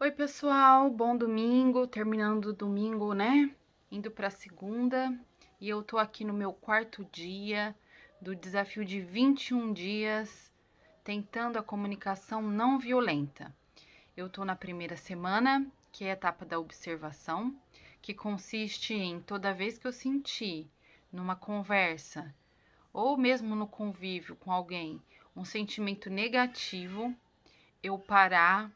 Oi, pessoal, bom domingo, terminando o domingo, né? Indo para segunda, e eu tô aqui no meu quarto dia do desafio de 21 dias tentando a comunicação não violenta. Eu tô na primeira semana, que é a etapa da observação, que consiste em toda vez que eu sentir numa conversa ou mesmo no convívio com alguém um sentimento negativo, eu parar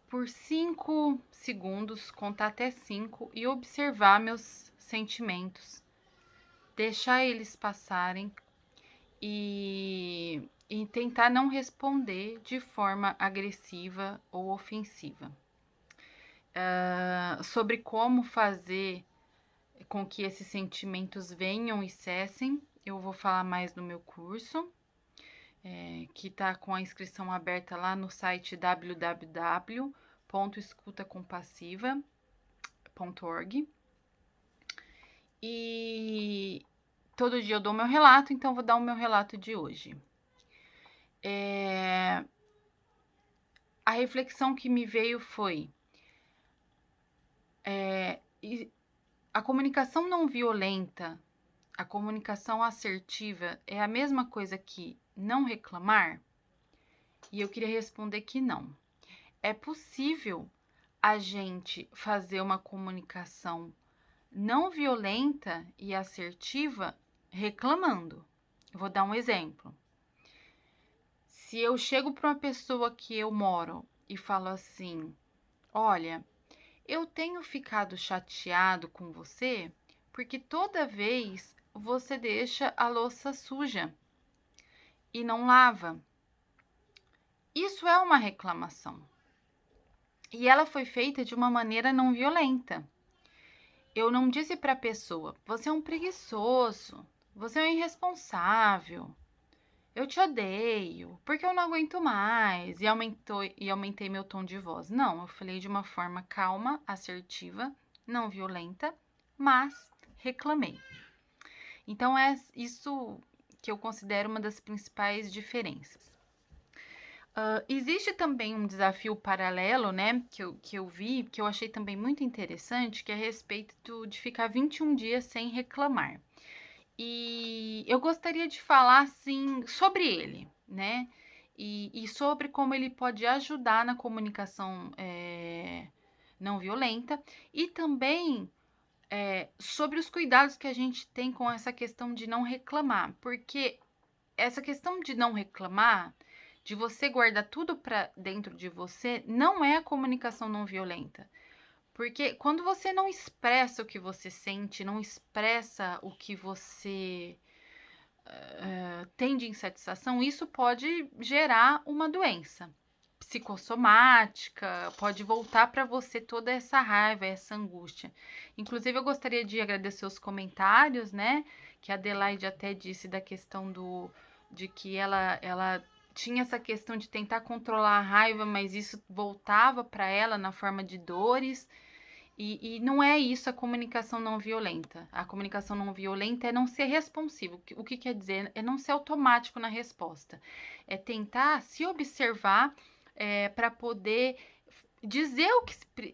por 5 segundos, contar até 5 e observar meus sentimentos, deixar eles passarem e tentar não responder de forma agressiva ou ofensiva. Sobre como fazer com que esses sentimentos venham e cessem, eu vou falar mais no meu curso, que está com a inscrição aberta lá no site www.escutacompassiva.org. E todo dia eu dou meu relato, então vou dar o meu relato de hoje. A reflexão que me veio foi: a comunicação não violenta, a comunicação assertiva é a mesma coisa que não reclamar? E eu queria responder que não. É possível a gente fazer uma comunicação não violenta e assertiva reclamando. Eu vou dar um exemplo. Se eu chego para uma pessoa que eu moro e falo assim: olha, eu tenho ficado chateado com você porque toda vez você deixa a louça suja e não lava. Isso é uma reclamação. E ela foi feita de uma maneira não violenta. Eu não disse para a pessoa: você é um preguiçoso, você é um irresponsável, eu te odeio, porque eu não aguento mais, e aumentei meu tom de voz. Não, eu falei de uma forma calma, assertiva, não violenta, mas reclamei. Então é isso que eu considero uma das principais diferenças. Existe também um desafio paralelo, né, que eu vi, que eu achei também muito interessante, que é a respeito de ficar 21 dias sem reclamar. E eu gostaria de falar, assim, sobre ele, né? E sobre como ele pode ajudar na comunicação não violenta e também sobre os cuidados que a gente tem com essa questão de não reclamar, porque essa questão de não reclamar, de você guardar tudo para dentro de você, não é a comunicação não violenta. Porque quando você não expressa o que você sente, não expressa o que você tem de insatisfação, isso pode gerar uma doença psicossomática, pode voltar para você toda essa raiva, essa angústia. Inclusive, eu gostaria de agradecer os comentários, né? Que a Adelaide até disse da questão de que ela tinha essa questão de tentar controlar a raiva, mas isso voltava para ela na forma de dores. E não é isso a comunicação não violenta. A comunicação não violenta é não ser responsivo. O que quer dizer? É não ser automático na resposta. É tentar se observar para poder dizer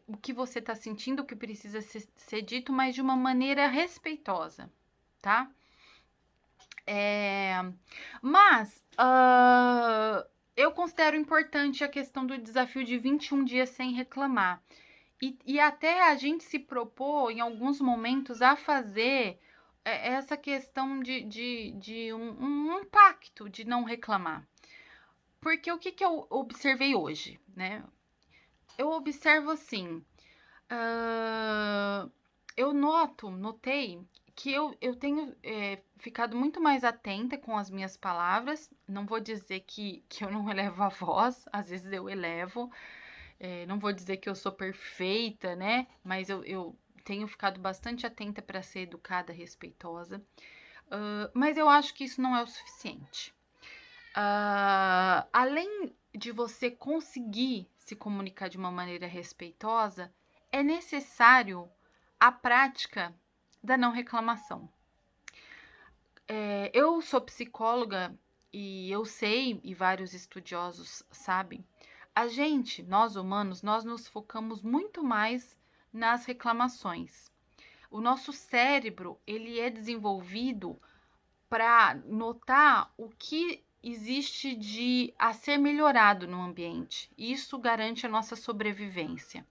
o que você está sentindo, o que precisa ser dito, mas de uma maneira respeitosa, tá? Mas eu considero importante a questão do desafio de 21 dias sem reclamar. E até a gente se propor, em alguns momentos, a fazer essa questão de um pacto de não reclamar. Porque o que eu observei hoje, né? Eu observo assim, eu notei que eu tenho ficado muito mais atenta com as minhas palavras. Não vou dizer que eu não elevo a voz, às vezes eu elevo. Não vou dizer que eu sou perfeita, né? Mas eu tenho ficado bastante atenta para ser educada, respeitosa. Mas eu acho que isso não é o suficiente. Além de você conseguir se comunicar de uma maneira respeitosa, é necessário a prática da não reclamação. Eu sou psicóloga e eu sei, e vários estudiosos sabem, Nós humanos, nós nos focamos muito mais nas reclamações. O nosso cérebro, ele é desenvolvido para notar o que existe de a ser melhorado no ambiente. Isso garante a nossa sobrevivência.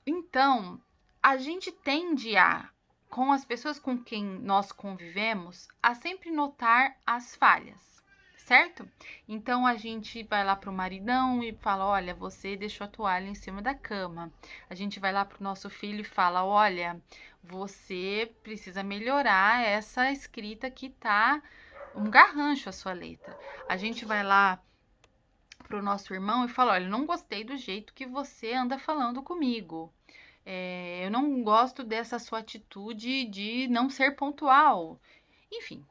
Então, a gente tende a, com as pessoas com quem nós convivemos, a sempre notar as falhas, certo? Então a gente vai lá pro maridão e fala: olha, você deixou a toalha em cima da cama. A gente vai lá pro nosso filho e fala: olha, você precisa melhorar essa escrita que tá um garrancho a sua letra. A gente vai lá pro nosso irmão e fala: olha, não gostei do jeito que você anda falando comigo. Eu não gosto dessa sua atitude de não ser pontual. Enfim.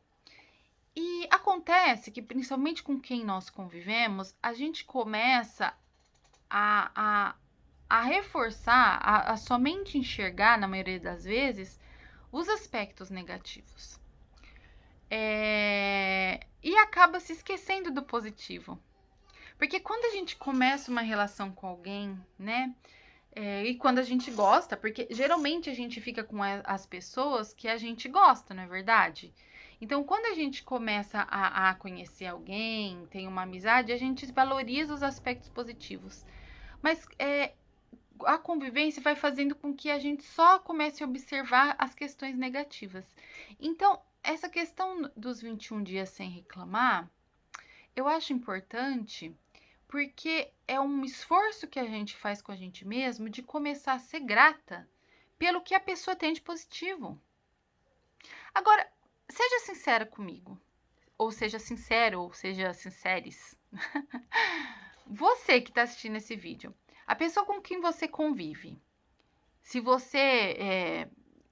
E acontece que, principalmente com quem nós convivemos, a gente começa a reforçar, a somente enxergar, na maioria das vezes, os aspectos negativos. E acaba se esquecendo do positivo. Porque quando a gente começa uma relação com alguém, né? E quando a gente gosta, porque geralmente a gente fica com as pessoas que a gente gosta, não é verdade? Então, quando a gente começa a conhecer alguém, tem uma amizade, a gente valoriza os aspectos positivos. Mas a convivência vai fazendo com que a gente só comece a observar as questões negativas. Então, essa questão dos 21 dias sem reclamar, eu acho importante porque é um esforço que a gente faz com a gente mesmo de começar a ser grata pelo que a pessoa tem de positivo. Agora, seja sincera comigo, ou seja sincero, ou seja sinceres. Você que está assistindo esse vídeo, a pessoa com quem você convive, se você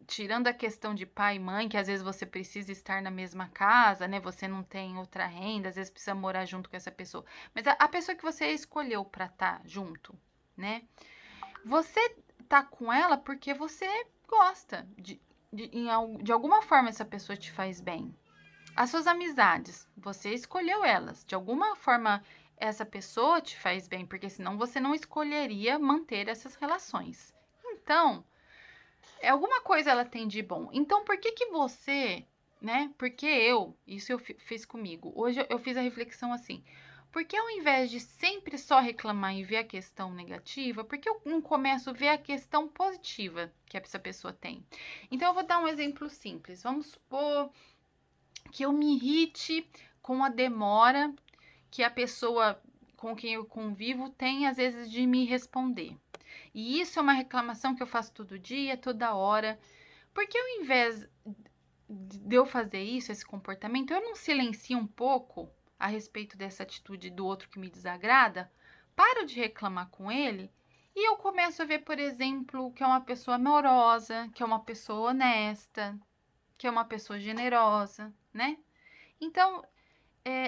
tirando a questão de pai e mãe, que às vezes você precisa estar na mesma casa, né? Você não tem outra renda, às vezes precisa morar junto com essa pessoa. Mas a pessoa que você escolheu para estar junto, né? Você tá com ela porque você gosta de alguma forma essa pessoa te faz bem. As suas amizades, você escolheu elas. De alguma forma essa pessoa te faz bem, porque senão você não escolheria manter essas relações. Então, alguma coisa ela tem de bom. Então, por que que você, né? Porque isso eu fiz comigo. Hoje eu fiz a reflexão assim. Porque ao invés de sempre só reclamar e ver a questão negativa, porque eu não começo a ver a questão positiva que essa pessoa tem? Então, eu vou dar um exemplo simples. Vamos supor que eu me irrite com a demora que a pessoa com quem eu convivo tem, às vezes, de me responder. E isso é uma reclamação que eu faço todo dia, toda hora. Porque ao invés de eu fazer isso, esse comportamento, eu não silencio um pouco a respeito dessa atitude do outro que me desagrada, paro de reclamar com ele e eu começo a ver, por exemplo, que é uma pessoa amorosa, que é uma pessoa honesta, que é uma pessoa generosa, né? Então,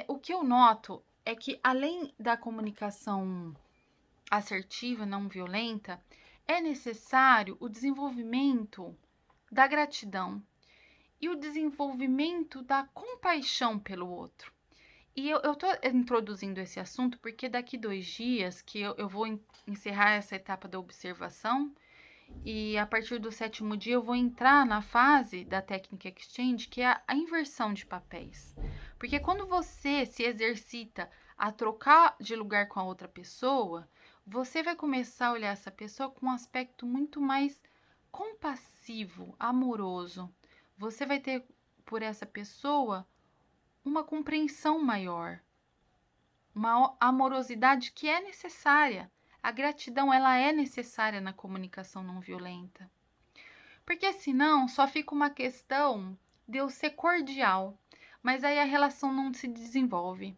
o que eu noto é que além da comunicação assertiva, não violenta, é necessário o desenvolvimento da gratidão e o desenvolvimento da compaixão pelo outro. E eu tô introduzindo esse assunto porque daqui 2 dias que eu vou encerrar essa etapa da observação e a partir do 7º dia eu vou entrar na fase da técnica exchange, que é a inversão de papéis. Porque quando você se exercita a trocar de lugar com a outra pessoa, você vai começar a olhar essa pessoa com um aspecto muito mais compassivo, amoroso. Você vai ter por essa pessoa uma compreensão maior, uma amorosidade que é necessária. A gratidão, ela é necessária na comunicação não violenta. Porque senão só fica uma questão de eu ser cordial, mas aí a relação não se desenvolve.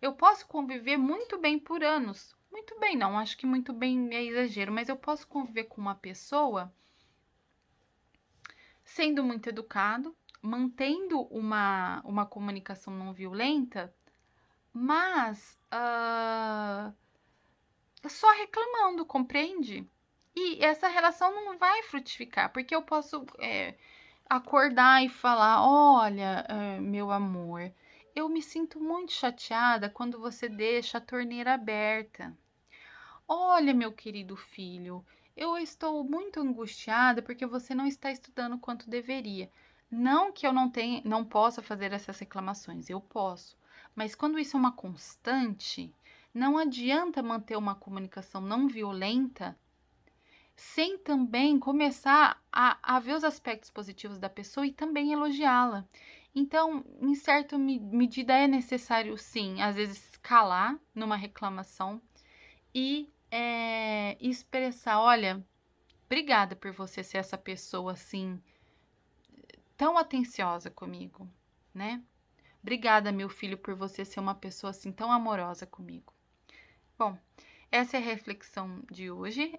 Eu posso conviver muito bem por anos. Muito bem, não, acho que muito bem é exagero, mas eu posso conviver com uma pessoa sendo muito educado, mantendo uma comunicação não violenta, mas só reclamando, compreende? E essa relação não vai frutificar, porque eu posso acordar e falar: olha, meu amor, eu me sinto muito chateada quando você deixa a torneira aberta. Olha, meu querido filho, eu estou muito angustiada porque você não está estudando quanto deveria. Não que eu não possa fazer essas reclamações, eu posso. Mas quando isso é uma constante, não adianta manter uma comunicação não violenta sem também começar a ver os aspectos positivos da pessoa e também elogiá-la. Então, em certa medida, é necessário, sim, às vezes calar numa reclamação e expressar: olha, obrigada por você ser essa pessoa assim, tão atenciosa comigo, né? Obrigada, meu filho, por você ser uma pessoa assim tão amorosa comigo. Bom, essa é a reflexão de hoje.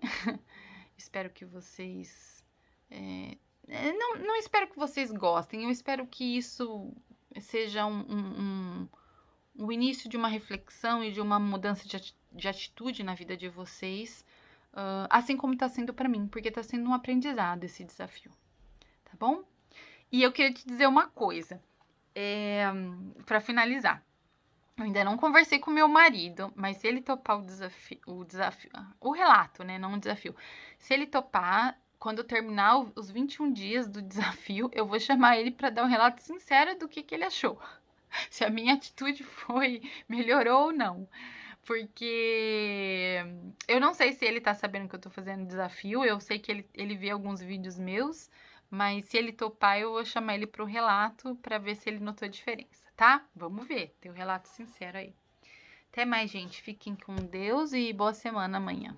Espero que vocês. Não espero que vocês gostem, eu espero que isso seja o início de uma reflexão e de uma mudança de atitude na vida de vocês, assim como está sendo para mim, porque está sendo um aprendizado esse desafio, tá bom? E eu queria te dizer uma coisa, para finalizar. Eu ainda não conversei com meu marido, mas se ele topar o relato, né, não o desafio. Se ele topar, quando eu terminar os 21 dias do desafio, eu vou chamar ele para dar um relato sincero do que ele achou. Se a minha atitude melhorou ou não. Porque eu não sei se ele tá sabendo que eu tô fazendo desafio, eu sei que ele vê alguns vídeos meus, mas se ele topar, eu vou chamar ele pro relato para ver se ele notou a diferença, tá? Vamos ver, tem um relato sincero aí. Até mais, gente. Fiquem com Deus e boa semana amanhã.